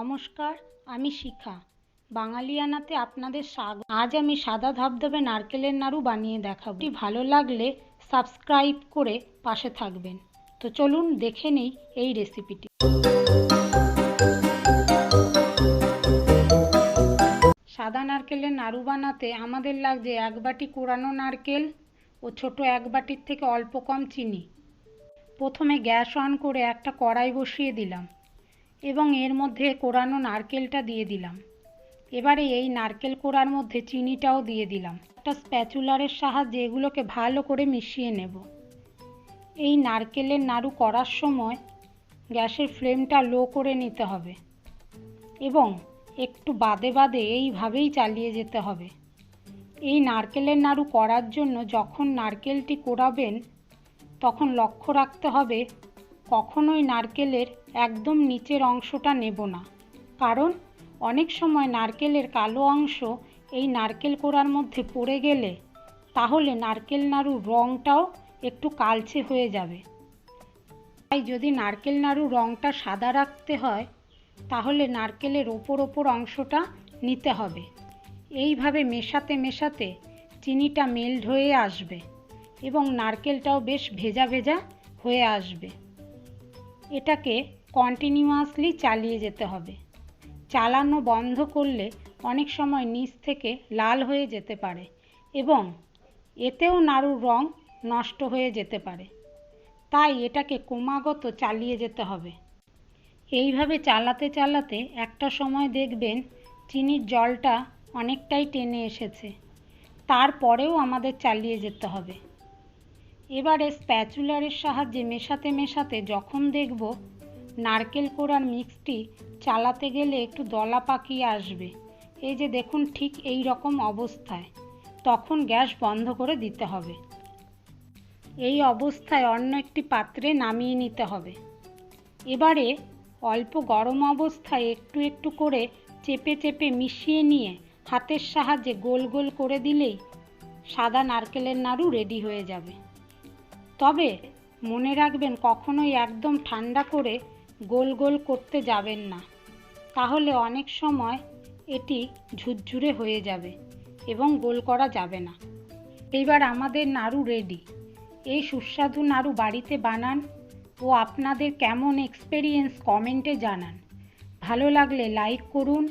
নমস্কার, আমি শিখা। বাঙালিয়ানাতে আপনাদের স্বাগত। আজ আমি সাদা ধবধবে নারকেলের নাড়ু বানিয়ে দেখাবো। ভালো লাগলে সাবস্ক্রাইব করে পাশে থাকবেন। তো চলুন দেখে নেই এই রেসিপিটি। সাদা নারকেলের নাড়ু বানাতে আমাদের লাগছে 1 বাটি কোরানো নারকেল ও ছোট 1 বাটির থেকে অল্প কম চিনি। প্রথমে গ্যাস অন করে একটা কড়াই বসিয়ে দিলাম এবং এর মধ্যে কোরানো নারকেলটা দিয়ে দিলাম। এবারে এই নারকেল কোড়ার মধ্যে চিনিটাও দিয়ে দিলাম। একটা স্প্যাচুলারের সাহায্যে এগুলোকে ভালো করে মিশিয়ে নেব। এই নারকেলের নাড়ু করার সময় গ্যাসের ফ্লেমটা লো করে নিতে হবে এবং একটু বাদে বাদে এইভাবেই চালিয়ে যেতে হবে। এই নারকেলের নাড়ু করার জন্য যখন নারকেলটি কোড়াবেন তখন লক্ষ্য রাখতে হবে কখনোই নারকেলের একদম নিচের অংশটা নেব না, কারণ অনেক সময় নারকেলের কালো অংশ এই নারকেল কোড়ার মধ্যে পড়ে গেলে তাহলে নারকেল নাড়ুর রঙটাও একটু কালচে হয়ে যাবে। তাই যদি নারকেল নাড়ুর রঙটা সাদা রাখতে হয় তাহলে নারকেলের ওপর অংশটা নিতে হবে। এইভাবে মেশাতে মেশাতে চিনিটা মেল্ট হয়ে আসবে এবং নারকেলটাও বেশ ভেজা ভেজা হয়ে আসবে। এটাকে কন্টিনিউয়াসলি চালিয়ে যেতে হবে। চালানো বন্ধ করলে অনেক সময় নিচ থেকে লাল হয়ে যেতে পারে এবং এতেও নাড়ুর রং নষ্ট হয়ে যেতে পারে। তাই এটাকে ক্রমাগত চালিয়ে যেতে হবে। এইভাবে চালাতে চালাতে একটা সময় দেখবেন চিনির জলটা অনেকটাই টেনে এসেছে। তারপরেও আমাদের চালিয়ে যেতে হবে। এবারে স্প্যাচুলারের সাহায্যে মেশাতে মেশাতে যখন দেখব নারকেল কোড়ার মিক্সটি চালাতে গেলে একটু দলা পাকিয়ে আসবে, এই যে দেখুন ঠিক এই রকম অবস্থায়, তখন গ্যাস বন্ধ করে দিতে হবে। এই অবস্থায় অন্য একটি পাত্রে নামিয়ে নিতে হবে। এবারে অল্প গরম অবস্থায় একটু একটু করে চেপে চেপে মিশিয়ে নিয়ে হাতের সাহায্যে গোল গোল করে দিলেই সাদা নারকেলের নাড়ু রেডি হয়ে যাবে। তবে মনে রাখবেন কখনোই একদম ঠান্ডা করে গোল গোল করতে যাবেন না, তাহলে অনেক সময় এটি ঝুরঝুরে হয়ে যাবে এবং গোল করা যাবে না। এইবার আমাদের নাড়ু রেডি। এই সুস্বাদু নাড়ু বাড়িতে বানান ও আপনাদের কেমন এক্সপেরিয়েন্স কমেন্টে জানান। ভালো লাগলে লাইক করুন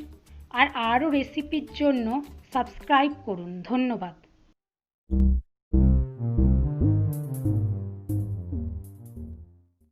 আর আরও রেসিপির জন্য সাবস্ক্রাইব করুন। ধন্যবাদ।